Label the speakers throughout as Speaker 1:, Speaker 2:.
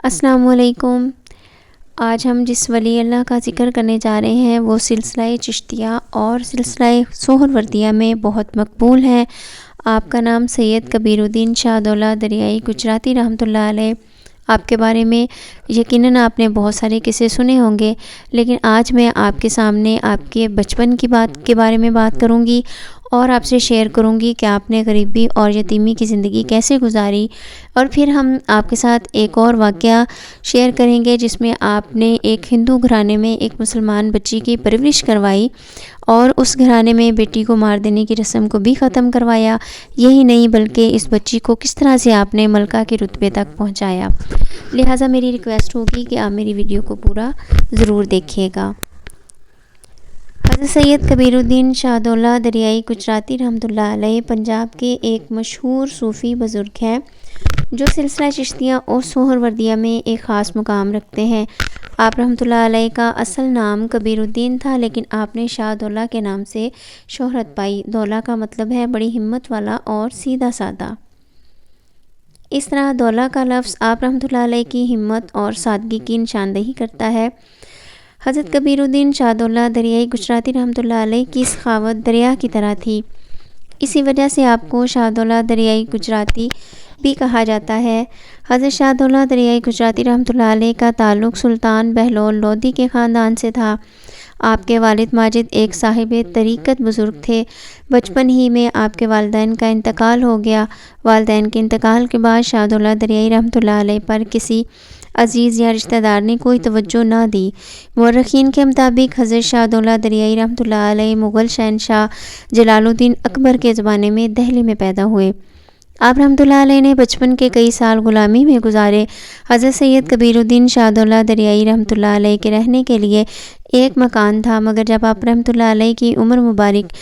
Speaker 1: السلام علیکم۔ آج ہم جس ولی اللہ کا ذکر کرنے جا رہے ہیں وہ سلسلہ چشتیہ اور سلسلہ سہروردیہ میں بہت مقبول ہے۔ آپ کا نام سید کبیر الدین شاہ دولہ دریائی گجراتی رحمۃ اللہ علیہ۔ آپ کے بارے میں یقیناً آپ نے بہت سارے قصے سنے ہوں گے، لیکن آج میں آپ کے سامنے آپ کے بچپن کی بات کے بارے میں بات کروں گی اور آپ سے شیئر کروں گی کہ آپ نے غریبی اور یتیمی کی زندگی کیسے گزاری، اور پھر ہم آپ کے ساتھ ایک اور واقعہ شیئر کریں گے جس میں آپ نے ایک ہندو گھرانے میں ایک مسلمان بچی کی پرورش کروائی اور اس گھرانے میں بیٹی کو مار دینے کی رسم کو بھی ختم کروایا۔ یہی نہیں بلکہ اس بچی کو کس طرح سے آپ نے ملکہ کے رتبے تک پہنچایا۔ لہٰذا میری ریکویسٹ ہوگی کہ آپ میری ویڈیو کو پورا ضرور دیکھیے گا۔ حضرت سید کبیر الدین شاہ دولہ دریائی گجراتی رحمۃ اللہ علیہ پنجاب کے ایک مشہور صوفی بزرگ ہیں جو سلسلہ چشتیہ اور سہروردیہ میں ایک خاص مقام رکھتے ہیں۔ آپ رحمۃ اللہ علیہ کا اصل نام کبیر الدین تھا، لیکن آپ نے شاہ دولہ کے نام سے شہرت پائی۔ دولہ کا مطلب ہے بڑی ہمت والا اور سیدھا سادہ۔ اس طرح دولہ کا لفظ آپ رحمۃ اللہ علیہ کی ہمت اور سادگی کی نشاندہی کرتا ہے۔ حضرت کبیر الدین شاہ دولہ دریائی گجراتی رحمۃ اللہ علیہ کی سخاوت دریا کی طرح تھی، اسی وجہ سے آپ کو شاہ دولہ دریائی گجراتی بھی کہا جاتا ہے۔ حضرت شاہ دولہ دریائی گجراتی رحمۃ اللہ علیہ کا تعلق سلطان بہلول لودھی کے خاندان سے تھا۔ آپ کے والد ماجد ایک صاحب طریقت بزرگ تھے۔ بچپن ہی میں آپ کے والدین کا انتقال ہو گیا۔ والدین کے انتقال کے بعد شاہ دولہ دریائی رحمۃ اللہ علیہ پر کسی عزیز یا رشتہ دار نے کوئی توجہ نہ دی۔ مورخین کے مطابق حضرت شاہ دولہ دریائی رحمۃ اللہ علیہ مغل شہنشاہ جلال الدین اکبر کے زمانے میں دہلی میں پیدا ہوئے۔ آپ رحمۃ اللہ علیہ نے بچپن کے کئی سال غلامی میں گزارے۔ حضرت سید کبیر الدین شاہ دولہ دریائی رحمۃ اللہ علیہ کے رہنے کے لیے ایک مکان تھا، مگر جب آپ رحمۃ اللہ علیہ کی عمر مبارک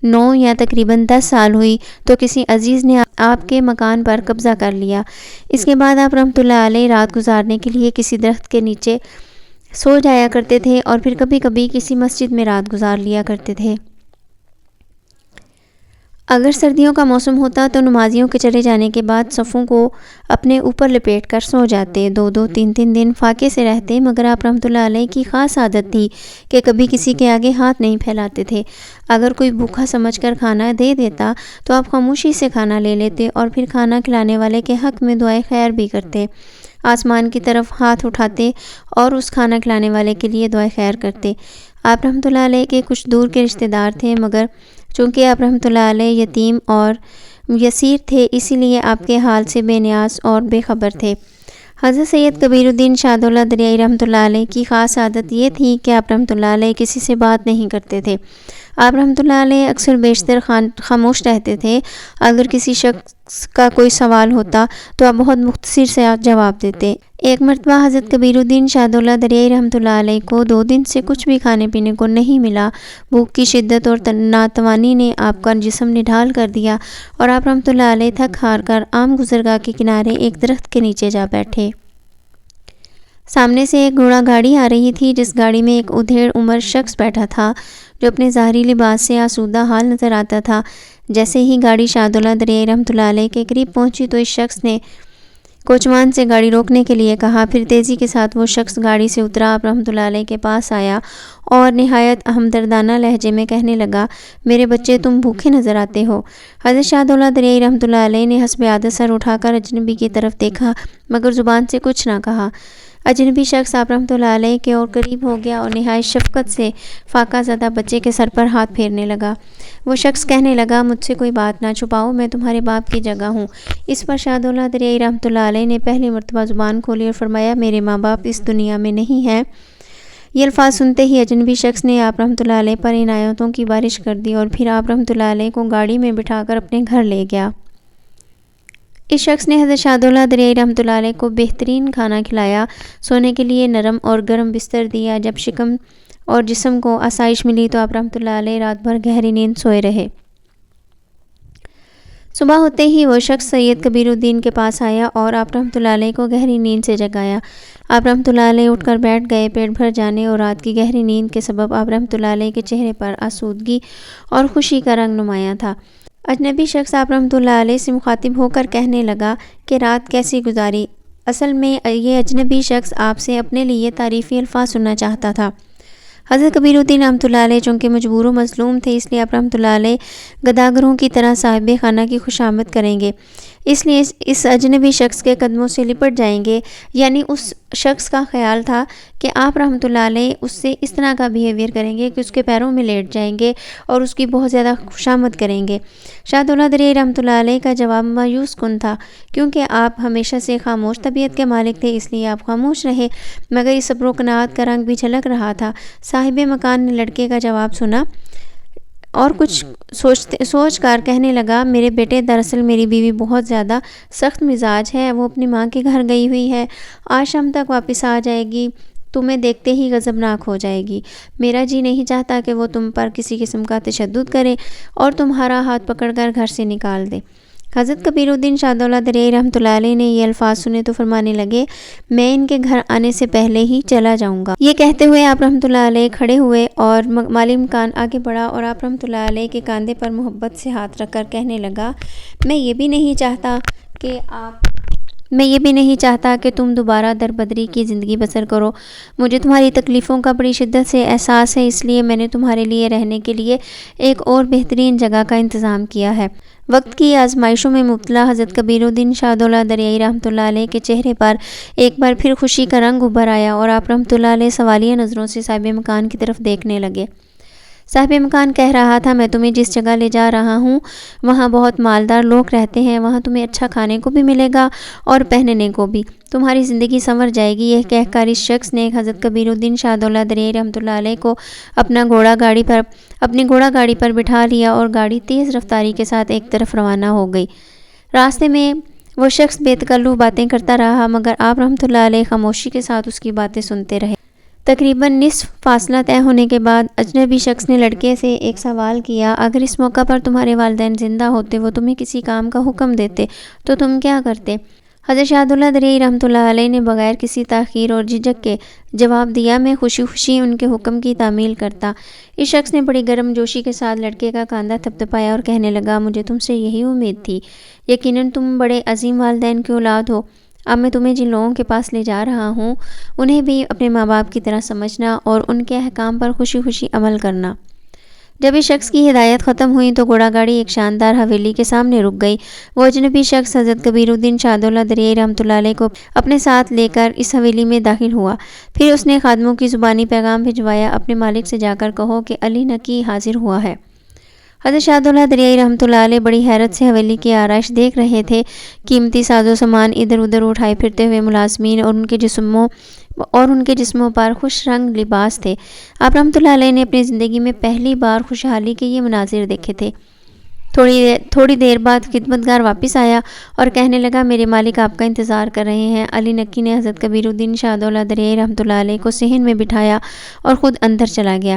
Speaker 1: 9 یا تقریباً 10 سال ہوئی تو کسی عزیز نے آپ کے مکان پر قبضہ کر لیا۔ اس کے بعد آپ رحمۃ اللہ علیہ رات گزارنے کے لیے کسی درخت کے نیچے سو جایا کرتے تھے اور پھر کبھی کبھی کسی مسجد میں رات گزار لیا کرتے تھے۔ اگر سردیوں کا موسم ہوتا تو نمازیوں کے چلے جانے کے بعد صفوں کو اپنے اوپر لپیٹ کر سو جاتے، 2 3 دن فاقے سے رہتے، مگر آپ رحمۃ اللہ علیہ کی خاص عادت تھی کہ کبھی کسی کے آگے ہاتھ نہیں پھیلاتے تھے۔ اگر کوئی بھوکا سمجھ کر کھانا دے دیتا تو آپ خاموشی سے کھانا لے لیتے اور پھر کھانا کھلانے والے کے حق میں دعائے خیر بھی کرتے، آسمان کی طرف ہاتھ اٹھاتے اور اس کھانا کھلانے والے کے لیے دعائے خیر کرتے۔ آپ رحمۃ اللہ علیہ کے کچھ دور کے رشتہ دار تھے، مگر چونکہ آپ رحمۃ اللہ علیہ یتیم اور یسیر تھے، اسی لیے آپ کے حال سے بے نیاز اور بے خبر تھے۔ حضرت سید کبیر الدین شاہ دولہ دریائی رحمۃ اللہ علیہ کی خاص عادت یہ تھی کہ آپ رحمۃ اللہ علیہ کسی سے بات نہیں کرتے تھے۔ آپ رحمۃ اللہ علیہ اکثر بیشتر خاموش رہتے تھے۔ اگر کسی شخص کا کوئی سوال ہوتا تو آپ بہت مختصر سے جواب دیتے۔ ایک مرتبہ حضرت کبیر الدین شاہ دولہ دریائی رحمۃ اللہ علیہ کو 2 دن سے کچھ بھی کھانے پینے کو نہیں ملا۔ بھوک کی شدت اور ناتوانی نے آپ کا جسم نڈھال کر دیا اور آپ رحمۃ اللہ علیہ تھک ہار کر عام گزرگاہ کے کنارے ایک درخت کے نیچے جا بیٹھے۔ سامنے سے ایک گھوڑا گاڑی آ رہی تھی، جس گاڑی میں ایک ادھیڑ عمر شخص بیٹھا تھا جو اپنے ظاہری لباس سے آسودہ حال نظر آتا تھا۔ جیسے ہی گاڑی شاہ دولہ دریائی رحمۃ اللہ علیہ کے قریب پہنچی تو اس شخص نے کوچوان سے گاڑی روکنے کے لیے کہا۔ پھر تیزی کے ساتھ وہ شخص گاڑی سے اترا، آپ رحمۃ اللہ علیہ کے پاس آیا اور نہایت ہمدردانہ لہجے میں کہنے لگا، میرے بچے تم بھوکے نظر آتے ہو۔ حضرت شاہ دولہ دریائی رحمۃ اللہ علیہ نے حسب عادت سر اٹھا کر اجنبی کی طرف دیکھا، مگر زبان سے کچھ نہ کہا۔ اجنبی شخص آپ رحمۃ اللہ علیہ کے اور قریب ہو گیا اور نہایت شفقت سے فاقہ زدہ بچے کے سر پر ہاتھ پھیرنے لگا۔ وہ شخص کہنے لگا، مجھ سے کوئی بات نہ چھپاؤ، میں تمہارے باپ کی جگہ ہوں۔ اس پر شاہ دولہ دریائی رحمۃ اللہ علیہ نے پہلی مرتبہ زبان کھولی اور فرمایا، میرے ماں باپ اس دنیا میں نہیں ہیں۔ یہ الفاظ سنتے ہی اجنبی شخص نے آپ رحمۃ اللہ علیہ پر عنایتوں کی بارش کر دی اور پھر آپ رحمۃ اللہ علیہ کو گاڑی میں بٹھا کر اپنے گھر لے گیا۔ اس شخص نے حضرت شاہ دولہ دریائی رحمۃ اللہ علیہ کو بہترین کھانا کھلایا، سونے کے لیے نرم اور گرم بستر دیا۔ جب شکم اور جسم کو آسائش ملی تو آپ رحمۃ اللہ علیہ رات بھر گہری نیند سوئے رہے۔ صبح ہوتے ہی وہ شخص سید کبیر الدین کے پاس آیا اور آپ رحمۃ اللہ علیہ کو گہری نیند سے جگایا۔ آپ رحمۃ اللہ علیہ اٹھ کر بیٹھ گئے۔ پیٹ بھر جانے اور رات کی گہری نیند کے سبب آپ رحمۃ اللہ علیہ کے چہرے پر آسودگی اور خوشی کا رنگ نمایاں تھا۔ اجنبی شخص آپ رحمۃ اللہ علیہ سے مخاطب ہو کر کہنے لگا کہ رات کیسی گزاری؟ اصل میں یہ اجنبی شخص آپ سے اپنے لیے تعریفی الفاظ سننا چاہتا تھا۔ حضرت کبیر الدین رحمۃ اللہ علیہ چونکہ مجبور و مظلوم تھے، اس لیے آپ رحمۃ اللہ علیہ گداگروں کی طرح صاحب خانہ کی خوشامد کریں گے، اس لیے اس اجنبی شخص کے قدموں سے لپٹ جائیں گے۔ یعنی اس شخص کا خیال تھا کہ آپ رحمۃ اللہ علیہ اس سے اس طرح کا بیہیویئر کریں گے کہ اس کے پیروں میں لیٹ جائیں گے اور اس کی بہت زیادہ خوشامد کریں گے۔ شاہ دولت دریائے رحمۃ اللہ علیہ کا جواب مایوس کن تھا، کیونکہ آپ ہمیشہ سے خاموش طبیعت کے مالک تھے، اس لیے آپ خاموش رہے، مگر اس صبر و قناعت کا رنگ بھی جھلک رہا تھا۔ صاحب مکان نے لڑکے کا جواب سنا اور کچھ سوچ کر کہنے لگا، میرے بیٹے، دراصل میری بیوی بہت زیادہ سخت مزاج ہے، وہ اپنی ماں کے گھر گئی ہوئی ہے، آج شام تک واپس آ جائے گی، تمہیں دیکھتے ہی غضبناک ہو جائے گی۔ میرا جی نہیں چاہتا کہ وہ تم پر کسی قسم کا تشدد کرے اور تمہارا ہاتھ پکڑ کر گھر سے نکال دے۔ حضرت کبیر الدین شاہ دولت دریائے رحمۃ اللہ علیہ نے یہ الفاظ سنے تو فرمانے لگے، میں ان کے گھر آنے سے پہلے ہی چلا جاؤں گا۔ یہ کہتے ہوئے آپ رحمۃ اللہ علیہ کھڑے ہوئے اور مالی مکان آگے بڑھا اور آپ رحمۃ اللہ علیہ کے کاندھے پر محبت سے ہاتھ رکھ کر کہنے لگا، میں یہ بھی نہیں چاہتا کہ تم دوبارہ دربدری کی زندگی بسر کرو۔ مجھے تمہاری تکلیفوں کا بڑی شدت سے احساس ہے، اس لیے میں نے تمہارے لیے رہنے کے لیے ایک اور بہترین جگہ کا انتظام کیا ہے۔ وقت کی آزمائشوں میں مبتلا حضرت کبیر الدین شاہ دولت دریائے رحمۃ اللہ علیہ کے چہرے پر ایک بار پھر خوشی کا رنگ ابھر آیا اور آپ رحمۃ اللہ علیہ سوالیہ نظروں سے صاحب مکان کی طرف دیکھنے لگے۔ صاحب مکان کہہ رہا تھا، میں تمہیں جس جگہ لے جا رہا ہوں وہاں بہت مالدار لوگ رہتے ہیں، وہاں تمہیں اچھا کھانے کو بھی ملے گا اور پہننے کو بھی، تمہاری زندگی سنور جائے گی۔ یہ کہہ کر اس شخص نے حضرت کبیر الدین شاہ دولت دریائے رحمۃ اللہ علیہ کو اپنی گھوڑا گاڑی پر بٹھا لیا اور گاڑی تیز رفتاری کے ساتھ ایک طرف روانہ ہو گئی۔ راستے میں وہ شخص بے تکلف باتیں کرتا رہا، مگر آپ رحمۃ اللہ علیہ خاموشی کے ساتھ اس کی باتیں سنتے رہے۔ تقریباً نصف فاصلہ طے ہونے کے بعد اجنبی شخص نے لڑکے سے ایک سوال کیا، اگر اس موقع پر تمہارے والدین زندہ ہوتے، وہ تمہیں کسی کام کا حکم دیتے تو تم کیا کرتے؟ حضرت شاہ دولت دریائے رحمۃ اللہ علیہ نے بغیر کسی تاخیر اور جھجک کے جواب دیا، میں خوشی خوشی ان کے حکم کی تعمیل کرتا۔ اس شخص نے بڑی گرم جوشی کے ساتھ لڑکے کا کاندھا تھپتھپایا اور کہنے لگا، مجھے تم سے یہی امید تھی، یقیناً تم بڑے عظیم والدین کی اولاد ہو۔ اب میں تمہیں جن لوگوں کے پاس لے جا رہا ہوں انہیں بھی اپنے ماں باپ کی طرح سمجھنا اور ان کے احکام پر خوشی خوشی عمل کرنا۔ جب اس شخص کی ہدایت ختم ہوئی تو گھوڑا گاڑی ایک شاندار حویلی کے سامنے رک گئی۔ وہ اجنبی شخص حضرت کبیر الدین شاہ دولت دریائے رحمۃ اللہ علیہ کو اپنے ساتھ لے کر اس حویلی میں داخل ہوا۔ پھر اس نے خادموں کی زبانی پیغام بھجوایا، اپنے مالک سے جا کر کہو کہ علی نکی حاضر ہوا ہے۔ حضرت شاہ دولت دریائے رحمۃ اللہ علیہ بڑی حیرت سے حویلی کی آرائش دیکھ رہے تھے۔ قیمتی ساز و سامان ادھر ادھر اٹھائے پھرتے ہوئے ملازمین اور ان کے جسموں پر خوش رنگ لباس تھے۔ آپ رحمۃ اللہ علیہ نے اپنی زندگی میں پہلی بار خوشحالی کے یہ مناظر دیکھے تھے۔ تھوڑی دیر بعد خدمتگار واپس آیا اور کہنے لگا، میرے مالک آپ کا انتظار کر رہے ہیں۔ علی نکی نے حضرت کبیر الدین شاہ دولت دریائے رحمۃ اللہ علیہ کو صحن میں بٹھایا اور خود اندر چلا گیا۔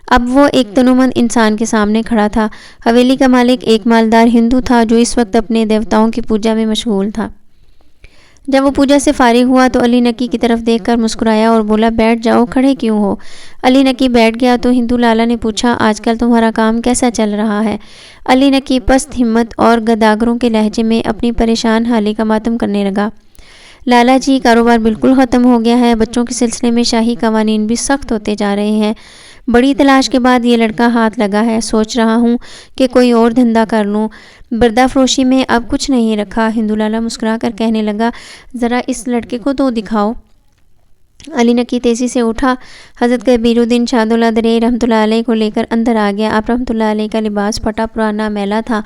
Speaker 1: اب وہ ایک تنومند انسان کے سامنے کھڑا تھا۔ حویلی کا مالک ایک مالدار ہندو تھا جو اس وقت اپنے دیوتاؤں کی پوجا میں مشغول تھا۔ جب وہ پوجا سے فارغ ہوا تو علی نکی کی طرف دیکھ کر مسکرایا اور بولا، بیٹھ جاؤ، کھڑے کیوں ہو؟ علی نکی بیٹھ گیا تو ہندو لالا نے پوچھا، آج کل تمہارا کام کیسا چل رہا ہے؟ علی نکی پست ہمت اور گداگروں کے لہجے میں اپنی پریشان حالی کا ماتم کرنے لگا، لالا جی، کاروبار بالکل ختم ہو گیا ہے، بچوں کے سلسلے میں شاہی قوانین بھی سخت ہوتے جا رہے ہیں، بڑی تلاش کے بعد یہ لڑکا ہاتھ لگا ہے، سوچ رہا ہوں کہ کوئی اور دھندا کر لوں، بردہ فروشی میں اب کچھ نہیں رکھا۔ ہندو لالا مسکرا کر کہنے لگا، ذرا اس لڑکے کو تو دکھاؤ۔ علی نکی تیزی سے اٹھا، حضرت کبیر الدین شاہ دولت دریائے رحمۃ اللہ علیہ کو لے کر اندر آ گیا۔ آپ رحمۃ اللہ علیہ کا لباس پھٹا پرانا میلا تھا،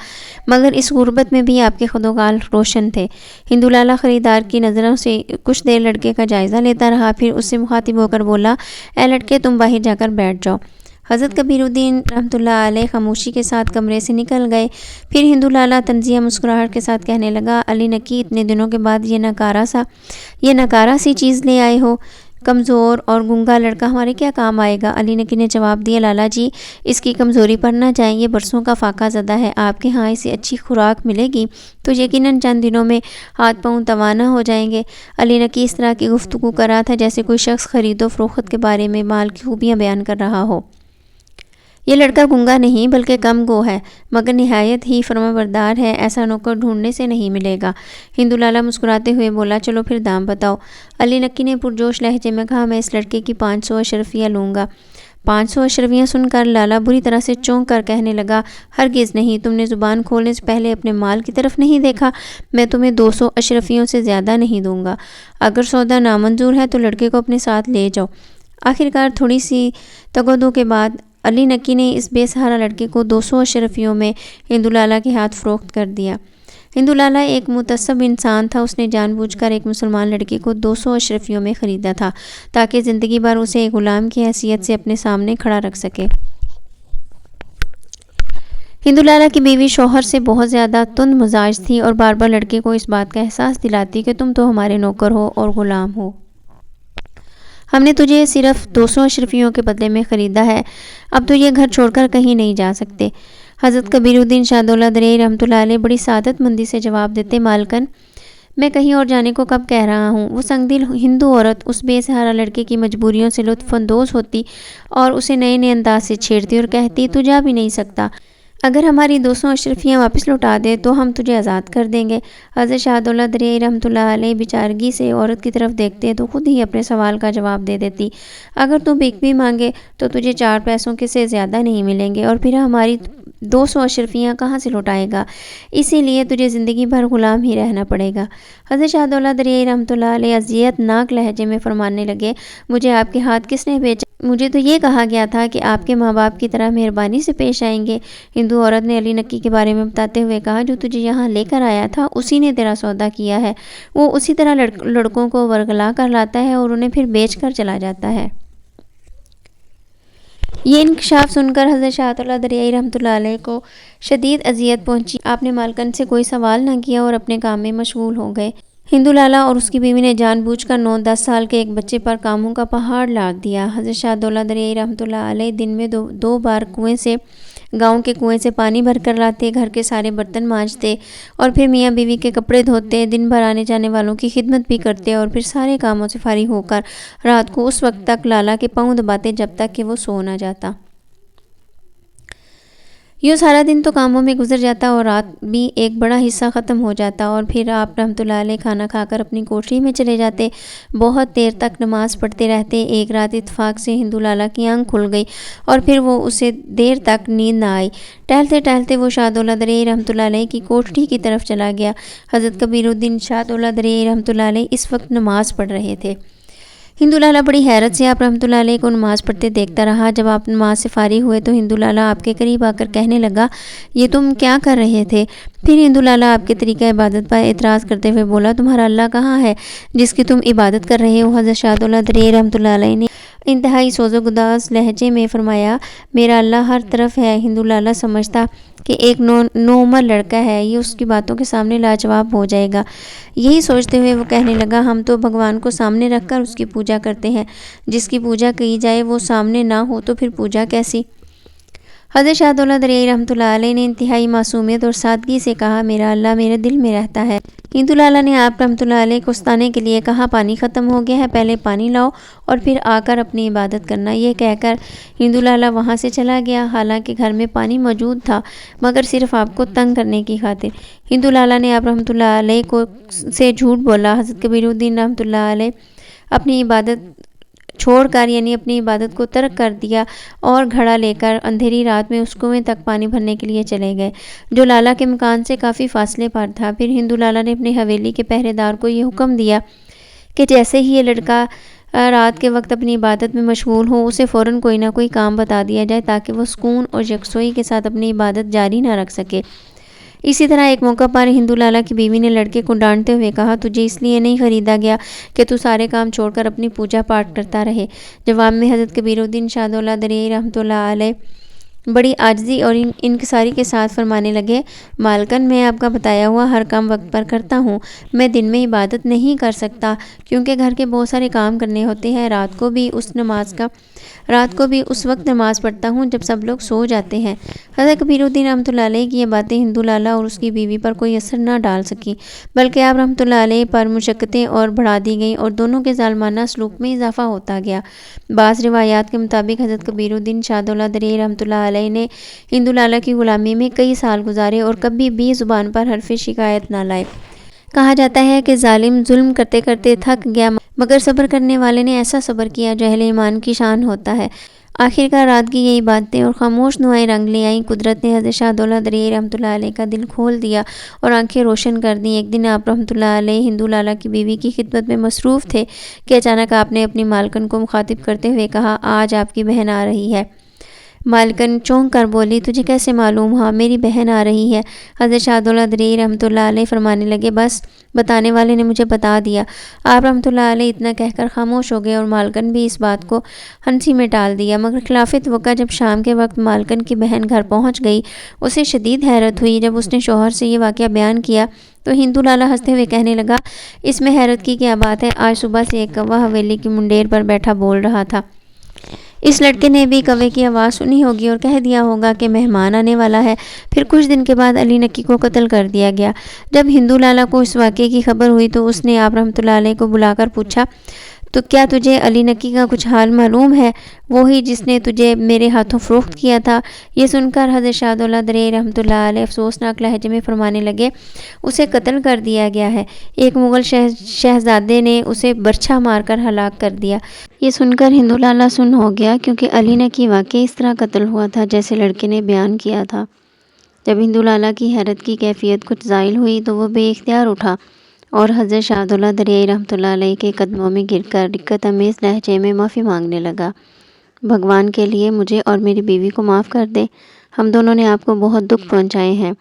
Speaker 1: مگر اس غربت میں بھی آپ کے خد و خال روشن تھے۔ ہندو لالا خریدار کی نظروں سے کچھ دیر لڑکے کا جائزہ لیتا رہا، پھر اس سے مخاطب ہو کر بولا، اے لڑکے، تم باہر جا کر بیٹھ جاؤ۔ حضرت کبیر الدین رحمۃ اللہ علیہ خاموشی کے ساتھ کمرے سے نکل گئے۔ پھر ہندو لالا طنزیہ مسکراہٹ کے ساتھ کہنے لگا، علی نکی، اتنے دنوں کے بعد یہ ناکارہ سی چیز لے آئے ہو، کمزور اور گنگا لڑکا ہمارے کیا کام آئے گا؟ علی نکی نے جواب دیا، لالا جی، اس کی کمزوری پر نہ جائیں، یہ برسوں کا فاقہ زدہ ہے، آپ کے ہاں اسے اچھی خوراک ملے گی تو یقیناً چند دنوں میں ہاتھ پاؤں توانا ہو جائیں گے۔ علی نکی اس طرح کی گفتگو کر رہا تھا جیسے کوئی شخص خرید و فروخت کے بارے میں مال کی خوبیاں بیان کر رہا ہو، یہ لڑکا گنگا نہیں بلکہ کم گو ہے، مگر نہایت ہی فرمانبردار ہے، ایسا نوکر ڈھونڈنے سے نہیں ملے گا۔ ہندو لالا مسکراتے ہوئے بولا، چلو پھر دام بتاؤ۔ علی نکی نے پرجوش لہجے میں کہا، میں اس لڑکے کی 500 اشرفیاں لوں گا۔ 500 اشرفیاں سن کر لالا بری طرح سے چونک کر کہنے لگا، ہرگز نہیں، تم نے زبان کھولنے سے پہلے اپنے مال کی طرف نہیں دیکھا؟ میں تمہیں 200 اشرفیوں سے زیادہ نہیں دوں گا۔ اگر سودا نامنظور ہے تو لڑکے کو اپنے ساتھ لے جاؤ۔ آخرکار تھوڑی سی تگودو کے بعد علی نکی نے اس بے سہارا لڑکے کو 200 اشرفیوں میں ہندو لالا کے ہاتھ فروخت کر دیا۔ ہندو لالا ایک متعصب انسان تھا، اس نے جان بوجھ کر ایک مسلمان لڑکے کو 200 اشرفیوں میں خریدا تھا تاکہ زندگی بھر اسے ایک غلام کی حیثیت سے اپنے سامنے کھڑا رکھ سکے۔ ہندو لالا کی بیوی شوہر سے بہت زیادہ تند مزاج تھی اور بار بار لڑکے کو اس بات کا احساس دلاتی کہ تم تو ہمارے نوکر ہو اور غلام ہو۔ ہم نے تجھے صرف 200 اشرفیوں کے بدلے میں خریدا ہے، اب تو یہ گھر چھوڑ کر کہیں نہیں جا سکتے۔ حضرت کبیر الدین شاہ دولہ دریائے رحمۃ اللہ علیہ بڑی سعادت مندی سے جواب دیتے، مالکن میں کہیں اور جانے کو کب کہہ رہا ہوں۔ وہ سنگ دل ہندو عورت اس بے سہارا لڑکے کی مجبوریوں سے لطف اندوز ہوتی اور اسے نئے نئے انداز سے چھیڑتی اور کہتی، تو جا بھی نہیں سکتا، اگر ہماری 200 اشرفیاں واپس لوٹا دے تو ہم تجھے آزاد کر دیں گے۔ حضرت شاہ دولہ دریائے رحمۃ اللہ علیہ بیچارگی سے عورت کی طرف دیکھتے تو خود ہی اپنے سوال کا جواب دے دیتی، اگر تو بھیک بھی مانگے تو تجھے 4 پیسوں کے سے زیادہ نہیں ملیں گے، اور پھر ہماری 200 اشرفیاں کہاں سے لوٹائے گا؟ اسی لیے تجھے زندگی بھر غلام ہی رہنا پڑے گا۔ حضرت شاہ دولہ دریائے رحمۃ اللہ علیہ اذیت ناک لہجے میں فرمانے لگے، مجھے آپ کے ہاتھ کس نے بھیجا؟ مجھے تو یہ کہا گیا تھا کہ آپ کے ماں باپ کی طرح مہربانی سے پیش آئیں گے۔ ہندو عورت نے علی نکی کے بارے میں بتاتے ہوئے کہا، جو تجھے یہاں لے کر آیا تھا اسی نے تیرا سودا کیا ہے، وہ اسی طرح لڑکوں کو ورگلا کر لاتا ہے اور انہیں پھر بیچ کر چلا جاتا ہے۔ یہ انکشاف سن کر حضرت شاہ دولہ دریائے رحمۃ اللہ علیہ کو شدید اذیت پہنچی۔ آپ نے مالکن سے کوئی سوال نہ کیا اور اپنے کام میں مشغول ہو گئے۔ ہندو لالا اور اس کی بیوی نے جان بوجھ کر 9-10 سال کے ایک بچے پر کاموں کا پہاڑ لاد دیا۔ حضرت شاہ دولہ دریائے رحمۃ اللہ علیہ دن میں دو بار گاؤں کے کنویں سے پانی بھر کر لاتے، گھر کے سارے برتن مانجتے اور پھر میاں بیوی کے کپڑے دھوتے، دن بھر آنے جانے والوں کی خدمت بھی کرتے اور پھر سارے کاموں سے فارغ ہو کر رات کو اس وقت تک لالا کے پاؤں دباتے جب تک کہ وہ سو نہ جاتا۔ یوں سارا دن تو کاموں میں گزر جاتا اور رات بھی ایک بڑا حصہ ختم ہو جاتا، اور پھر آپ رحمۃ اللہ علیہ کھانا کھا کر اپنی کوٹری میں چلے جاتے، بہت دیر تک نماز پڑھتے رہتے۔ ایک رات اتفاق سے ہندو لالا کی آنکھ کھل گئی اور پھر وہ اسے دیر تک نیند نہ آئی۔ ٹہلتے ٹہلتے وہ شاہ دولہ دریائے رحمۃ اللہ علیہ کی کوٹری کی طرف چلا گیا۔ حضرت کبیر الدین شاہ دولہ دریائے رحمۃ اللہ علیہ اس وقت نماز پڑھ رہے تھے۔ ہندو لالا بڑی حیرت سے آپ رحمۃ اللہ علیہ کو نماز پڑھتے دیکھتا رہا۔ جب آپ نماز سے فارغ ہوئے تو ہندو لالا آپ کے قریب آ کر کہنے لگا، یہ تم کیا کر رہے تھے؟ پھر ہندو لالا آپ کے طریقہ عبادت پر اعتراض کرتے ہوئے بولا، تمہارا اللہ کہاں ہے جس کی تم عبادت کر رہے ہو؟ حضرت شاہ دولہ دریائے رحمۃ اللہ علیہ نے انتہائی سوز و گداز لہجے میں فرمایا، میرا اللہ ہر طرف ہے۔ ہندو لالا سمجھتا کہ ایک نو عمر لڑکا ہے، یہ اس کی باتوں کے سامنے لاجواب ہو جائے گا۔ یہی سوچتے ہوئے وہ کہنے لگا، ہم تو بھگوان کو سامنے رکھ کر اس کی پوجا کرتے ہیں، جس کی پوجا کی جائے وہ سامنے نہ ہو تو پھر پوجا کیسی؟ حضرت شاہ دولہ دریائے رحمۃ اللہ علیہ نے انتہائی معصومیت اور سادگی سے کہا، میرا اللہ میرے دل میں رہتا ہے۔ ہندو لالا نے آپ رحمۃ اللہ علیہ کو استانے کے لیے کہا، پانی ختم ہو گیا ہے، پہلے پانی لاؤ اور پھر آ کر اپنی عبادت کرنا۔ یہ کہہ کر ہندو لالا وہاں سے چلا گیا، حالانکہ گھر میں پانی موجود تھا مگر صرف آپ کو تنگ کرنے کی خاطر۔ ہندو لالا نے آپ رحمۃ اللہ علیہ سے جھوٹ بولا۔ حضرت کبیر الدین رحمۃ اللہ علیہ اپنی عبادت چھوڑ کر یعنی اپنی عبادت کو ترک کر دیا اور گھڑا لے کر اندھیری رات میں اس کنویں تک پانی بھرنے کے لیے چلے گئے، جو لالا کے مکان سے کافی فاصلے پر تھا۔ پھر ہندو لالا نے اپنی حویلی کے پہرے دار کو یہ حکم دیا کہ جیسے ہی یہ لڑکا رات کے وقت اپنی عبادت میں مشغول ہو، اسے فوراً کوئی نہ کوئی کام بتا دیا جائے تاکہ وہ سکون اور یکسوئی کے ساتھ اپنی عبادت جاری نہ رکھ سکے۔ اسی طرح ایک موقع پر ہندو لالا کی بیوی نے لڑکے کو ڈانٹتے ہوئے کہا، تجھے اس لیے نہیں خریدا گیا کہ تو سارے کام چھوڑ کر اپنی پوجا پاٹ کرتا رہے۔ جواب میں حضرت کبیر الدین شاہ دولہ دریائے رحمۃ اللہ علیہ بڑی عاجزی اور انکساری کے ساتھ فرمانے لگے، مالکن میں آپ کا بتایا ہوا ہر کام وقت پر کرتا ہوں، میں دن میں عبادت نہیں کر سکتا کیونکہ گھر کے بہت سارے کام کرنے ہوتے ہیں، رات کو بھی اس نماز کا رات کو بھی اس وقت نماز پڑھتا ہوں جب سب لوگ سو جاتے ہیں۔ حضرت کبیر الدین رحمۃ اللہ علیہ کی یہ باتیں ہندو لالا اور اس کی بیوی پر کوئی اثر نہ ڈال سکی، بلکہ آپ رحمۃ اللہ علیہ پر مشقتیں اور بڑھا دی گئیں اور دونوں کے ظالمانہ سلوک میں اضافہ ہوتا گیا۔ بعض روایات کے مطابق حضرت کبیر الدین شاہ دولت دریا رحمۃ اللہ علیہ نے ہندو لالا کی غلامی میں کئی سال گزارے اور کبھی بھی زبان پر حرف شکایت نہ لائے۔ کہا جاتا ہے کہ ظالم ظلم کرتے کرتے تھک گیا، مگر صبر کرنے والے نے ایسا صبر کیا جو اہل ایمان کی شان ہوتا ہے۔ آخر کار رات کی یہی باتیں اور خاموش دعائیں رنگ لے آئیں۔ قدرت نے حضرت شاہ دولت دریا رحمۃ اللہ علیہ کا دل کھول دیا اور آنکھیں روشن کر دیں۔ ایک دن آپ رحمۃ اللہ علیہ ہندو لالا کی بیوی کی خدمت میں مصروف تھے کہ اچانک آپ نے اپنی مالکن کو مخاطب کرتے ہوئے کہا، آج آپ کی بہن آ رہی ہے۔ مالکن چونک کر بولی، تجھے کیسے معلوم ہوا میری بہن آ رہی ہے؟ حضرت شاہ دولت دریا رحمۃ اللہ علیہ فرمانے لگے، بس بتانے والے نے مجھے بتا دیا۔ آپ رحمۃ اللہ علیہ اتنا کہہ کر خاموش ہو گئے اور مالکن بھی اس بات کو ہنسی میں ٹال دیا۔ مگر خلاف توقع جب شام کے وقت مالکن کی بہن گھر پہنچ گئی، اسے شدید حیرت ہوئی۔ جب اس نے شوہر سے یہ واقعہ بیان کیا تو ہندو لالا ہنستے ہوئے کہنے لگا، اس میں حیرت کی کیا بات ہے؟ آج صبح سے ایک کوا حویلی کی منڈیر پر بیٹھا بول رہا تھا۔ اس لڑکے نے بھی کوے کی آواز سنی ہوگی اور کہہ دیا ہوگا کہ مہمان آنے والا ہے۔ پھر کچھ دن کے بعد علی نکی کو قتل کر دیا گیا۔ جب ہندو لالا کو اس واقعے کی خبر ہوئی تو اس نے آپ رحمۃ اللہ علیہ کو بلا کر پوچھا، تو کیا تجھے علی نکی کا کچھ حال معلوم ہے؟ وہی جس نے تجھے میرے ہاتھوں فروخت کیا تھا؟ یہ سن کر حضرت شاہ دولت دریا رحمۃ اللہ علیہ افسوسناک لہجے میں فرمانے لگے، اسے قتل کر دیا گیا ہے۔ ایک مغل شہزادے نے اسے برچھا مار کر ہلاک کر دیا۔ یہ سن کر ہندو لالا سن ہو گیا، کیونکہ علی نکی واقعی اس طرح قتل ہوا تھا جیسے لڑکے نے بیان کیا تھا۔ جب ہندو لالا کی حیرت کی کیفیت کچھ زائل ہوئی تو وہ بے اختیار اٹھا اور حضرت شاہ دولت دریا رحمۃ اللہ علیہ کے قدموں میں گر کر رقت آمیز لہجے میں معافی مانگنے لگا۔ بھگوان کے لیے مجھے اور میری بیوی کو معاف کر دے، ہم دونوں نے آپ کو بہت دکھ پہنچائے ہیں۔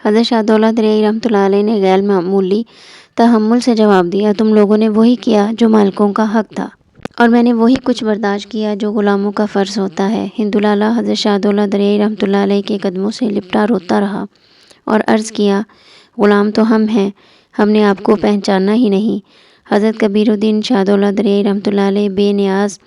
Speaker 1: حضرت شاہ دولت دریا رحمۃ اللہ علیہ نے غیر معمولی تحمل سے جواب دیا، تم لوگوں نے وہی کیا جو مالکوں کا حق تھا، اور میں نے وہی کچھ برداشت کیا جو غلاموں کا فرض ہوتا ہے۔ ہندو لالا حضرت شاہ دولت دریا رحمۃ اللہ علیہ کے قدموں سے لپٹا روتا رہا اور عرض کیا، غلام تو ہم ہیں، ہم نے آپ کو پہچانا ہی نہیں۔ حضرت کبیر الدین شاہ دولت دریا رحمۃ اللہ علیہ بے نیاز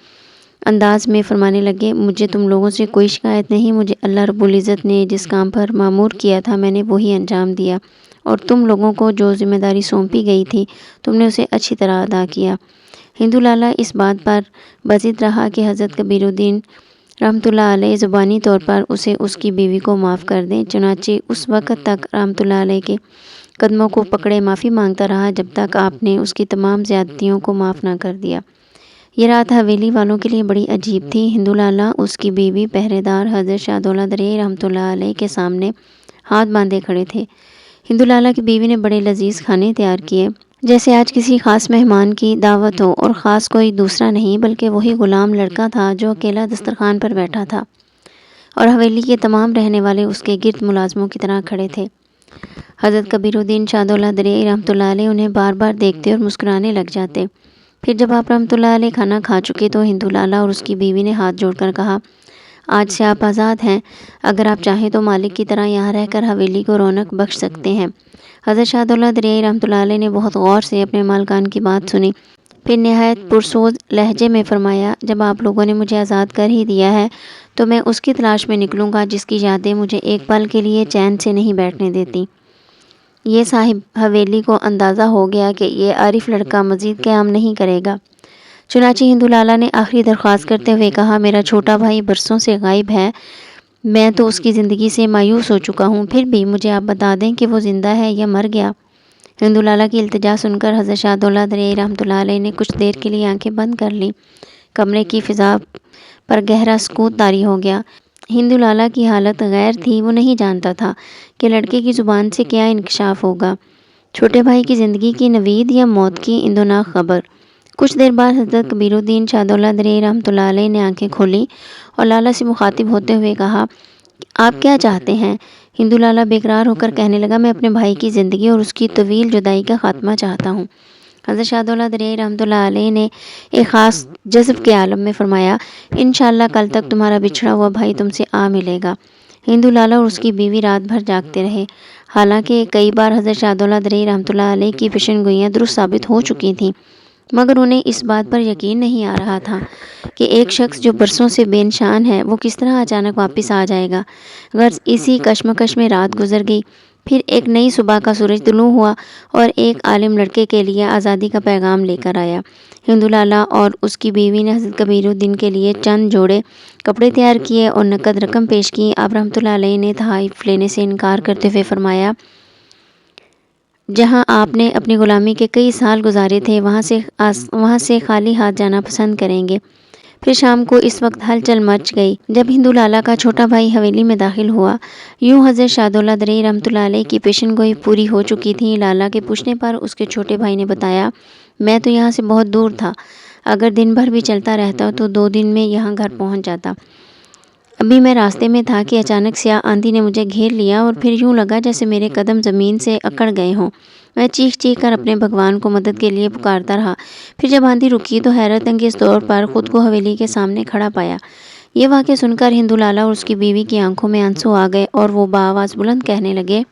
Speaker 1: انداز میں فرمانے لگے، مجھے تم لوگوں سے کوئی شکایت نہیں، مجھے اللہ رب العزت نے جس کام پر مامور کیا تھا میں نے وہی انجام دیا، اور تم لوگوں کو جو ذمہ داری سونپی گئی تھی تم نے اسے اچھی طرح ادا کیا۔ ہندو لالا اس بات پر بضد رہا کہ حضرت کبیر الدین رحمۃ اللہ علیہ زبانی طور پر اسے اس کی بیوی کو معاف کر دیں، چنانچہ اس وقت تک رحمۃ اللہ علیہ کے قدموں کو پکڑے معافی مانگتا رہا جب تک آپ نے اس کی تمام زیادتیوں کو معاف نہ کر دیا۔ یہ رات حویلی والوں کے لیے بڑی عجیب تھی۔ ہندو لالا، اس کی بیوی، پہرے دار حضرت شاہ دولت دریا رحمۃ اللہ علیہ کے سامنے ہاتھ باندھے کھڑے تھے۔ ہندو لالا کی بیوی نے بڑے لذیذ کھانے تیار کیے، جیسے آج کسی خاص مہمان کی دعوت ہو، اور خاص کوئی دوسرا نہیں بلکہ وہی غلام لڑکا تھا جو اکیلا دسترخوان پر بیٹھا تھا، اور حویلی کے تمام رہنے والے اس کے گرد ملازموں کی طرح کھڑے تھے۔ حضرت کبیر الدین شاہ دولت دریا رحمۃ اللہ علیہ انہیں بار بار دیکھتے اور مسکرانے لگ جاتے۔ پھر جب آپ رحمۃ اللہ علیہ کھانا کھا چکے تو ہندو لالا اور اس کی بیوی نے ہاتھ جوڑ کر کہا، آج سے آپ آزاد ہیں، اگر آپ چاہیں تو مالک کی طرح یہاں رہ کر حویلی کو رونق بخش سکتے ہیں۔ حضرت شاہ دولت دریا رحمۃ اللہ علیہ نے بہت غور سے اپنے مالکان کی بات سنی، پھر نہایت پرسوز لہجے میں فرمایا، جب آپ لوگوں نے مجھے آزاد کر ہی دیا ہے تو میں اس کی تلاش میں نکلوں گا جس کی یادیں مجھے ایک پل کے لیے چین سے نہیں بیٹھنے دیتی۔ یہ صاحب حویلی کو اندازہ ہو گیا کہ یہ عارف لڑکا مزید قیام نہیں کرے گا، چنانچہ ہندو لالا نے آخری درخواست کرتے ہوئے کہا، میرا چھوٹا بھائی برسوں سے غائب ہے، میں تو اس کی زندگی سے مایوس ہو چکا ہوں، پھر بھی مجھے آپ بتا دیں کہ وہ زندہ ہے یا مر گیا۔ ہندو لالا کی التجا سن کر حضرت شاہ دولت دریا رحمۃ اللہ علیہ نے کچھ دیر کے لیے آنکھیں بند کر لیں۔ کمرے کی فضا پر گہرا سکوت طاری ہو گیا۔ ہندو لالا کی حالت غیر تھی، وہ نہیں جانتا تھا کہ لڑکے کی زبان سے کیا انکشاف ہوگا، چھوٹے بھائی کی زندگی کی نوید یا موت کی اندوناک خبر۔ کچھ دیر بعد حضرت کبیر الدین شاہ دولت دریا رحمۃ اللہ علیہ نے آنکھیں کھولیں اور لالا سے مخاطب ہوتے ہوئے کہا، آپ کیا چاہتے ہیں؟ ہندو لالا بے قرار ہو کر کہنے لگا، میں اپنے بھائی کی زندگی اور اس کی طویل جدائی کا خاتمہ چاہتا ہوں۔ حضرت شاہ دولت دریا رحمۃ اللہ علیہ نے ایک خاص جذب کے عالم میں فرمایا، انشاءاللہ کل تک تمہارا بچھڑا ہوا بھائی تم سے آ ملے گا۔ ہندو لالا اور اس کی بیوی رات بھر جاگتے رہے، حالانکہ کئی بار حضرت شاہ دولت دریا رحمۃ اللہ علیہ کی پیشن گوئیاں درست ثابت ہو چکی تھیں، مگر انہیں اس بات پر یقین نہیں آ رہا تھا کہ ایک شخص جو برسوں سے بے نشان ہے وہ کس طرح اچانک واپس آ جائے گا۔ غرض اسی کشمکش میں رات گزر گئی۔ پھر ایک نئی صبح کا سورج طلوع ہوا اور ایک عالم لڑکے کے لیے آزادی کا پیغام لے کر آیا۔ ہندو لالا اور اس کی بیوی نے حضرت کبیر الدین کے لیے چند جوڑے کپڑے تیار کیے اور نقد رقم پیش کی۔ آپ رحمۃ اللہ علیہ نے تحائف لینے سے انکار کرتے ہوئے فرمایا، جہاں آپ نے اپنی غلامی کے کئی سال گزارے تھے وہاں سے خالی ہاتھ جانا پسند کریں گے۔ پھر شام کو اس وقت ہلچل مچ گئی جب ہندو لالا کا چھوٹا بھائی حویلی میں داخل ہوا۔ یوں حضرت شہدولہ درئی رحمۃ اللہ علیہ کی پیشن گوئی پوری ہو چکی تھی۔ لالا کے پوچھنے پر اس کے چھوٹے بھائی نے بتایا، میں تو یہاں سے بہت دور تھا، اگر دن بھر بھی چلتا رہتا تو 2 دن میں یہاں گھر پہنچ جاتا۔ ابھی میں راستے میں تھا کہ اچانک سیاہ آندھی نے مجھے گھیر لیا اور پھر یوں لگا جیسے میرے قدم زمین سے اکڑ گئے ہوں۔ میں چیخ چیخ کر اپنے بھگوان کو مدد کے لیے پکارتا رہا۔ پھر جب آندھی رکی تو حیرت انگیز طور پر خود کو حویلی کے سامنے کھڑا پایا۔ یہ واقعہ سن کر ہندو لالا اور اس کی بیوی کی آنکھوں میں آنسو آ گئے اور وہ بآواز بلند کہنے لگے،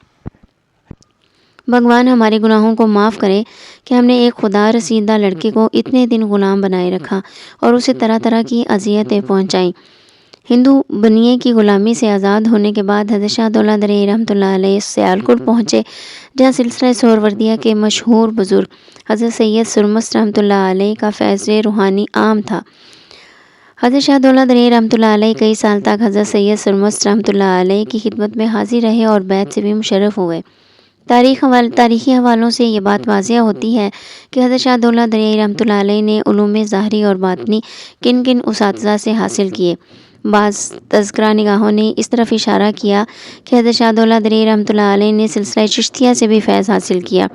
Speaker 1: بھگوان ہمارے گناہوں کو معاف کرے کہ ہم نے ایک خدا رسیدہ لڑکے کو اتنے دن غلام بنائے رکھا اور اسے طرح طرح کی اذیتیں پہنچائیں۔ ہندو بنیے کی غلامی سے آزاد ہونے کے بعد حضرت شہدولہ درئی رحمۃ اللہ علیہ سیالکوٹ پہنچے، جہاں سلسلہ سہروردیہ کے مشہور بزرگ حضرت سید سرمست رحمۃ اللہ علیہ کا فیض روحانی عام تھا۔ حضرت شہدولہ درئی رحمۃ اللہ علیہ کئی سال تک حضرت سید سرمست رحمۃ اللہ علیہ کی خدمت میں حاضر رہے اور بیعت سے بھی مشرف ہوئے۔ تاریخی حوالوں سے یہ بات واضح ہوتی ہے کہ حضرت شہدولہ درئی رحمۃ اللہ علیہ نے علوم ظاہری اور باطنی کن کن اساتذہ سے حاصل کیے۔ بعض تذکرہ نگاہوں نے اس طرف اشارہ کیا کہ حضرت شہدولہ درئی رحمۃ اللہ علیہ نے سلسلہ چشتیہ سے بھی فیض حاصل کیا۔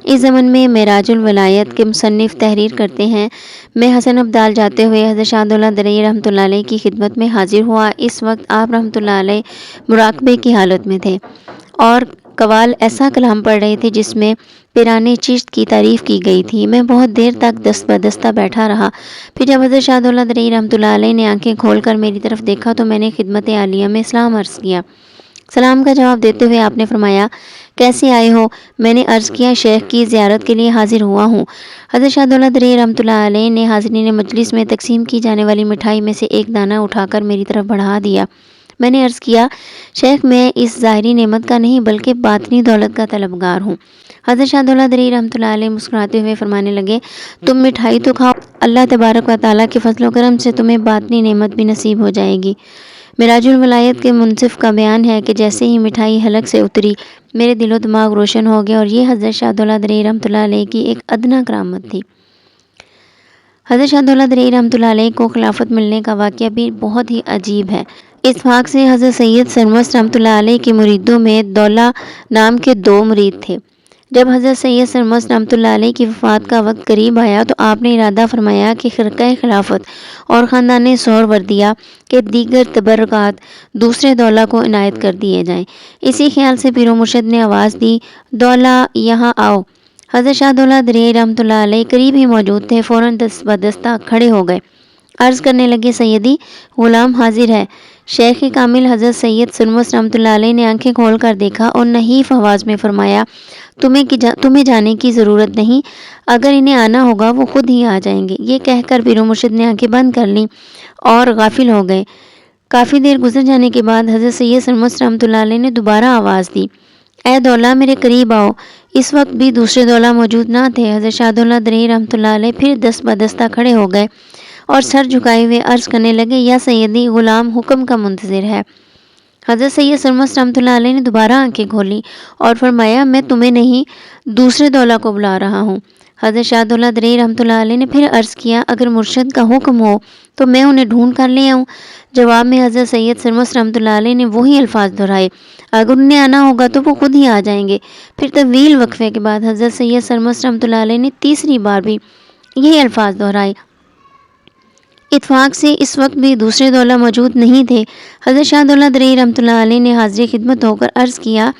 Speaker 1: اس زمن میں معراج الولایت کے مصنف تحریر کرتے ہیں، میں حسن ابدال جاتے ہوئے حضرت شہدولہ درئی رحمۃ اللہ علیہ کی خدمت میں حاضر ہوا۔ اس وقت آپ رحمۃ اللہ علیہ مراقبے کی حالت میں تھے اور قوال ایسا کلام پڑھ رہے تھے جس میں پیرانے چشت کی تعریف کی گئی تھی۔ میں بہت دیر تک دست بدستہ بیٹھا رہا۔ پھر جب حضرت شہدولہ درئی رحمۃ اللہ علیہ نے آنکھیں کھول کر میری طرف دیکھا تو میں نے خدمت عالیہ میں سلام عرض کیا۔ سلام کا جواب دیتے ہوئے آپ نے فرمایا، کیسے آئے ہو؟ میں نے عرض کیا، شیخ کی زیارت کے لیے حاضر ہوا ہوں۔ حضرت شہدولہ درئی رحمۃ اللہ علیہ نے حاضرین مجلس میں تقسیم کی جانے والی مٹھائی میں سے ایک دانہ اٹھا کر میری طرف بڑھا دیا۔ میں نے عرض کیا، شیخ میں اس ظاہری نعمت کا نہیں بلکہ باطنی دولت کا طلبگار ہوں۔ حضرت شہدولہ درئی رحمۃ اللہ علیہ مسکراتے ہوئے فرمانے لگے، تم مٹھائی تو کھاؤ، اللہ تبارک و تعالیٰ کے فضل و کرم سے تمہیں باطنی نعمت بھی نصیب ہو جائے گی۔ معراج الولایت کے منصف کا بیان ہے کہ جیسے ہی مٹھائی حلق سے اتری میرے دل و دماغ روشن ہو گئے اور یہ حضرت شہدولہ درئی رحمۃ اللہ علیہ کی ایک ادنا کرامت تھی۔ حضرت شہدولہ درئی رحمۃ اللہ علیہ کو خلافت ملنے کا واقعہ بھی بہت ہی عجیب ہے۔ اتفاق سے حضرت سید سرمست رحمۃ اللہ علیہ کے مریدوں میں دولہ نام کے 2 مرید تھے۔ جب حضرت سید سرمست رحمۃ اللہ علیہ کی وفات کا وقت قریب آیا تو آپ نے ارادہ فرمایا کہ خرقہ خلافت اور خاندان سہروردیہ کے دیگر تبرکات دوسرے دولہ کو عنایت کر دیے جائیں۔ اسی خیال سے پیر و مرشد نے آواز دی، دولہ یہاں آؤ۔ حضرت شہدولہ درئی رحمۃ اللہ علیہ قریب ہی موجود تھے، فوراً دست بدستہ کھڑے ہو گئے، عرض کرنے لگے، سیدی غلام حاضر ہے۔ شیخ کامل حضرت سید سرمست رحمۃ اللہ علیہ نے آنکھیں کھول کر دیکھا اور نحیف آواز میں فرمایا، تمہیں جانے کی ضرورت نہیں، اگر انہیں آنا ہوگا وہ خود ہی آ جائیں گے۔ یہ کہہ کر پیر و مرشد نے آنکھیں بند کر لیں اور غافل ہو گئے۔ کافی دیر گزر جانے کے بعد حضرت سید سرمست رحمۃ اللہ علیہ نے دوبارہ آواز دی، اے دولہ میرے قریب آؤ۔ اس وقت بھی دوسرے دولہ موجود نہ تھے۔ حضرت شہدولہ درئی رحمۃ اللہ علیہ پھر دست بدستہ کھڑے ہو گئے اور سر جھکائے ہوئے عرض کرنے لگے، یا سیدی غلام حکم کا منتظر ہے۔ حضرت سید سرمست رحمۃ اللہ علیہ نے دوبارہ آنکھیں کھولی اور فرمایا، میں تمہیں نہیں دوسرے دولہ کو بلا رہا ہوں۔ حضرت شہدولہ درئی رحمۃ اللہ علیہ نے پھر عرض کیا، اگر مرشد کا حکم ہو تو میں انہیں ڈھونڈ کر لے آؤں۔ جواب میں حضرت سید سرمست رحمۃ اللہ علیہ نے وہی الفاظ دہرائے، اگر انہیں آنا ہوگا تو وہ خود ہی آ جائیں گے۔ پھر طویل وقفے کے بعد حضرت سید سرمست رحمۃ اللہ علیہ نے تیسری بار بھی یہی الفاظ دہرائے۔ اتفاق سے اس وقت بھی دوسرے دولہ موجود نہیں تھے۔ حضرت شہدولہ درئی رحمۃ اللہ علیہ نے حاضر خدمت ہو کر عرض کیا،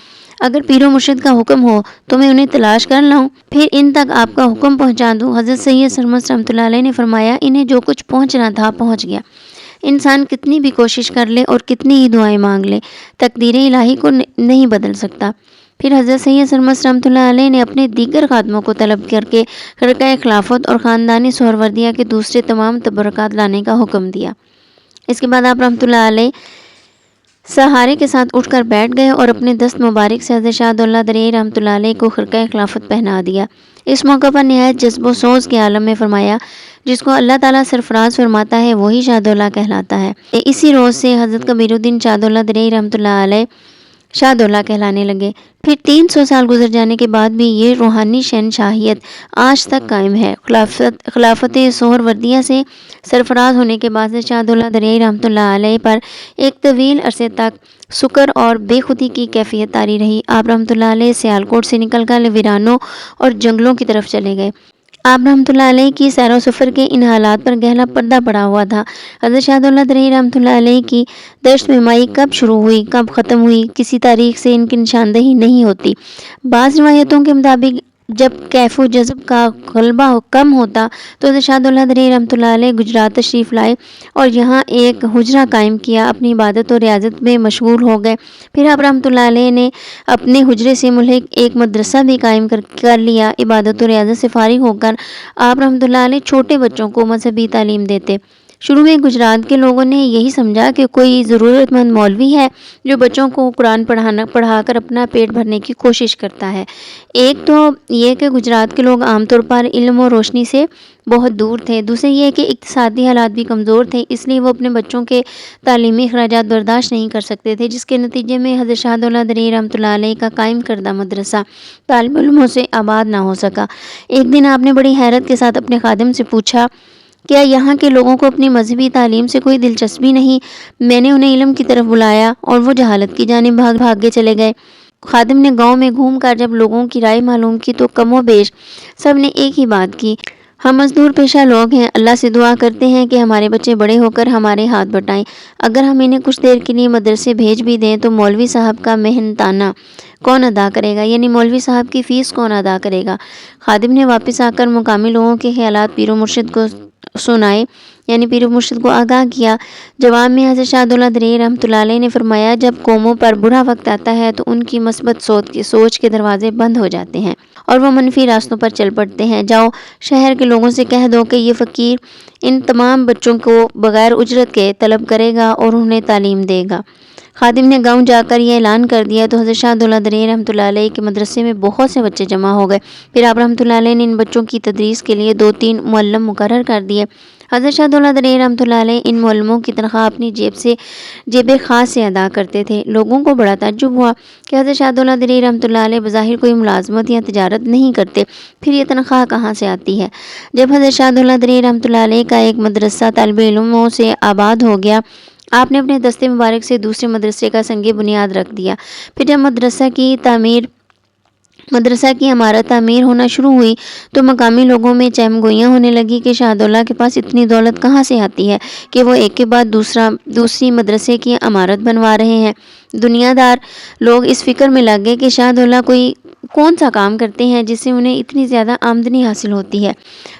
Speaker 1: اگر پیر و مرشد کا حکم ہو تو میں انہیں تلاش کر لاؤں، پھر ان تک آپ کا حکم پہنچا دوں۔ حضرت سید سرمست رحمۃ اللہ علیہ نے فرمایا، انہیں جو کچھ پہنچنا تھا پہنچ گیا۔ انسان کتنی بھی کوشش کر لے اور کتنی ہی دعائیں مانگ لے، تقدیر الہی کو نہیں بدل سکتا۔ پھر حضرت سید سرمست رحمۃ اللہ علیہ نے اپنے دیگر خادموں کو طلب کر کے خرقہ خلافت اور خاندانی سہروردیہ کے دوسرے تمام تبرکات لانے کا حکم دیا۔ اس کے بعد آپ رحمۃ اللہ علیہ سہارے کے ساتھ اٹھ کر بیٹھ گئے اور اپنے دست مبارک سے حضرت شاہ دولہ درئی رحمۃ اللہ علیہ کو خرقہ خلافت پہنا دیا۔ اس موقع پر نہایت جذب و سوز کے عالم میں فرمایا، جس کو اللہ تعالیٰ سرفراز فرماتا ہے وہی شاہ دولہ کہلاتا ہے۔ اسی روز سے حضرت کبیر الدین شاہ دولہ درئی رحمۃ اللہ علیہ شاہ دولہ کہلانے لگے۔ پھر 300 سال گزر جانے کے بعد بھی یہ روحانی شہنشاہیت آج تک قائم ہے۔ خلافت سہروردیہ سے سرفراز ہونے کے بعد سے شاہ دولہ درئی رحمۃ اللہ علیہ پر ایک طویل عرصے تک سکر اور بے خودی کی کیفیت طاری رہی۔ آپ رحمۃ اللہ علیہ سیالکوٹ سے نکل کر ویرانوں اور جنگلوں کی طرف چلے گئے۔ آپ رحمۃ اللہ علیہ کی سیر و سفر کے ان حالات پر گہرا پردہ پڑا ہوا تھا۔ حضرت شاہ دولہ درئی رحمۃ اللہ علیہ کی دشت مہمائی کب شروع ہوئی، کب ختم ہوئی، کسی تاریخ سے ان کی نشاندہی نہیں ہوتی۔ بعض روایتوں کے مطابق جب کیف و جذب کا غلبہ کم ہوتا تو حضرت شاہ دولہ درئی رحمۃ اللہ علیہ گجرات تشریف لائے اور یہاں ایک حجرہ قائم کیا، اپنی عبادت و ریاضت میں مشغول ہو گئے۔ پھر آپ رحمۃ اللہ علیہ نے اپنے حجرے سے ملحق ایک مدرسہ بھی قائم کر لیا۔ عبادت و ریاضت سے فارغ ہو کر آپ رحمۃ اللہ علیہ چھوٹے بچوں کو مذہبی تعلیم دیتے۔ شروع میں گجرات کے لوگوں نے یہی سمجھا کہ کوئی ضرورت مند مولوی ہے جو بچوں کو قرآن پڑھا کر اپنا پیٹ بھرنے کی کوشش کرتا ہے۔ ایک تو یہ کہ گجرات کے لوگ عام طور پر علم و روشنی سے بہت دور تھے، دوسرے یہ کہ اقتصادی حالات بھی کمزور تھے، اس لیے وہ اپنے بچوں کے تعلیمی اخراجات برداشت نہیں کر سکتے تھے، جس کے نتیجے میں حضرت شاہ دولہ درئی رحمۃ اللہ علیہ کا قائم کردہ مدرسہ طالب علموں سے آباد نہ ہو سکا۔ ایک دن آپ نے بڑی حیرت کے ساتھ اپنے خادم سے پوچھا، کیا یہاں کے لوگوں کو اپنی مذہبی تعلیم سے کوئی دلچسپی نہیں؟ میں نے انہیں علم کی طرف بلایا اور وہ جہالت کی جانب بھاگے چلے گئے۔ خادم نے گاؤں میں گھوم کر جب لوگوں کی رائے معلوم کی تو کم و بیش سب نے ایک ہی بات کی، ہم مزدور پیشہ لوگ ہیں، اللہ سے دعا کرتے ہیں کہ ہمارے بچے بڑے ہو کر ہمارے ہاتھ بٹائیں، اگر ہم انہیں کچھ دیر کے لیے مدرسے بھیج بھی دیں تو مولوی صاحب کا محنتانہ کون ادا کرے گا، یعنی مولوی صاحب کی فیس کون ادا کرے گا۔ خادم نے واپس آ کر مقامی لوگوں کے خیالات پیر و مرشد کو سنائے، یعنی پیر و مرشد کو آگاہ کیا۔ جواب میں حضرت شاہ دولہ درئی رحمۃ اللہ علیہ نے فرمایا، جب قوموں پر برا وقت آتا ہے تو ان کی مثبت سوچ کے دروازے بند ہو جاتے ہیں اور وہ منفی راستوں پر چل پڑتے ہیں۔ جاؤ شہر کے لوگوں سے کہہ دو کہ یہ فقیر ان تمام بچوں کو بغیر اجرت کے طلب کرے گا اور انہیں تعلیم دے گا۔ خادم نے گاؤں جا کر یہ اعلان کر دیا تو حضرت شاہ دولہ درئی رحمۃ اللہ علیہ کے مدرسے میں بہت سے بچے جمع ہو گئے۔ پھر آپ رحمۃ اللہ علیہ نے ان بچوں کی تدریس کے لیے 2-3 معلم مقرر کر دیے۔ حضرت شاہ دولہ درئی رحمۃ اللہ علیہ ان معلموں کی تنخواہ اپنی جیب خاص سے ادا کرتے تھے۔ لوگوں کو بڑا تعجب ہوا کہ حضرت شاہ دولہ درئی رحمۃ اللہ علیہ بظاہر کوئی ملازمت یا تجارت نہیں کرتے، پھر یہ تنخواہ کہاں سے آتی ہے؟ جب حضرت شاہ دولہ درئی رحمۃ اللہ علیہ کا ایک مدرسہ طالب علموں سے آباد ہو گیا، آپ نے اپنے دستے مبارک سے دوسرے مدرسے کا سنگ بنیاد رکھ دیا۔ پھر جب مدرسہ کی عمارت تعمیر ہونا شروع ہوئی تو مقامی لوگوں میں چہم گوئیاں ہونے لگی کہ شاہ دولہ کے پاس اتنی دولت کہاں سے آتی ہے کہ وہ ایک کے بعد دوسری مدرسے کی عمارت بنوا رہے ہیں۔ دنیا دار لوگ اس فکر میں لگ گئے کہ شاہ دولہ کون سا کام کرتے ہیں جس سے انہیں اتنی زیادہ آمدنی حاصل ہوتی ہے،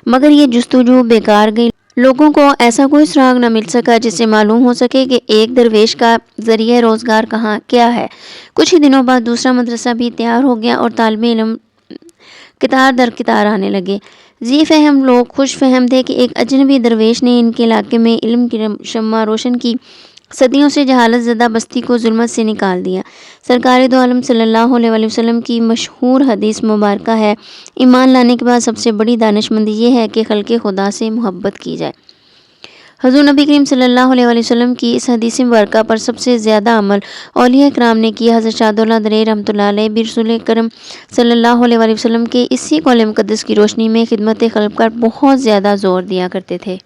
Speaker 1: مگر یہ جستجو بیکار گئی۔ لوگوں کو ایسا کوئی سراغ نہ مل سکا جس سے معلوم ہو سکے کہ ایک درویش کا ذریعہ روزگار کیا ہے۔ کچھ ہی دنوں بعد دوسرا مدرسہ بھی تیار ہو گیا اور طالب علم قطار در قطار آنے لگے۔ ذی فہم لوگ خوش فہم تھے کہ ایک اجنبی درویش نے ان کے علاقے میں علم کی شمع روشن کی، صدیوں سے جہالت زدہ بستی کو ظلمت سے نکال دیا۔ سرکار دو عالم صلی اللہ علیہ وسلم کی مشہور حدیث مبارکہ ہے، ایمان لانے کے بعد سب سے بڑی دانشمندی یہ ہے کہ خلق خدا سے محبت کی جائے۔ حضور نبی کریم صلی اللہ علیہ وسلم کی اس حدیث مبارکہ پر سب سے زیادہ عمل اولیاء کرام نے کیا۔ حضرت شاہ دولہ درئی رحمۃ اللہ علیہ بھی رسول کریم صلی اللہ علیہ وسلم کے اسی قول مقدس کی روشنی میں خدمت خلق پر بہت زیادہ زور دیا کرتے تھے۔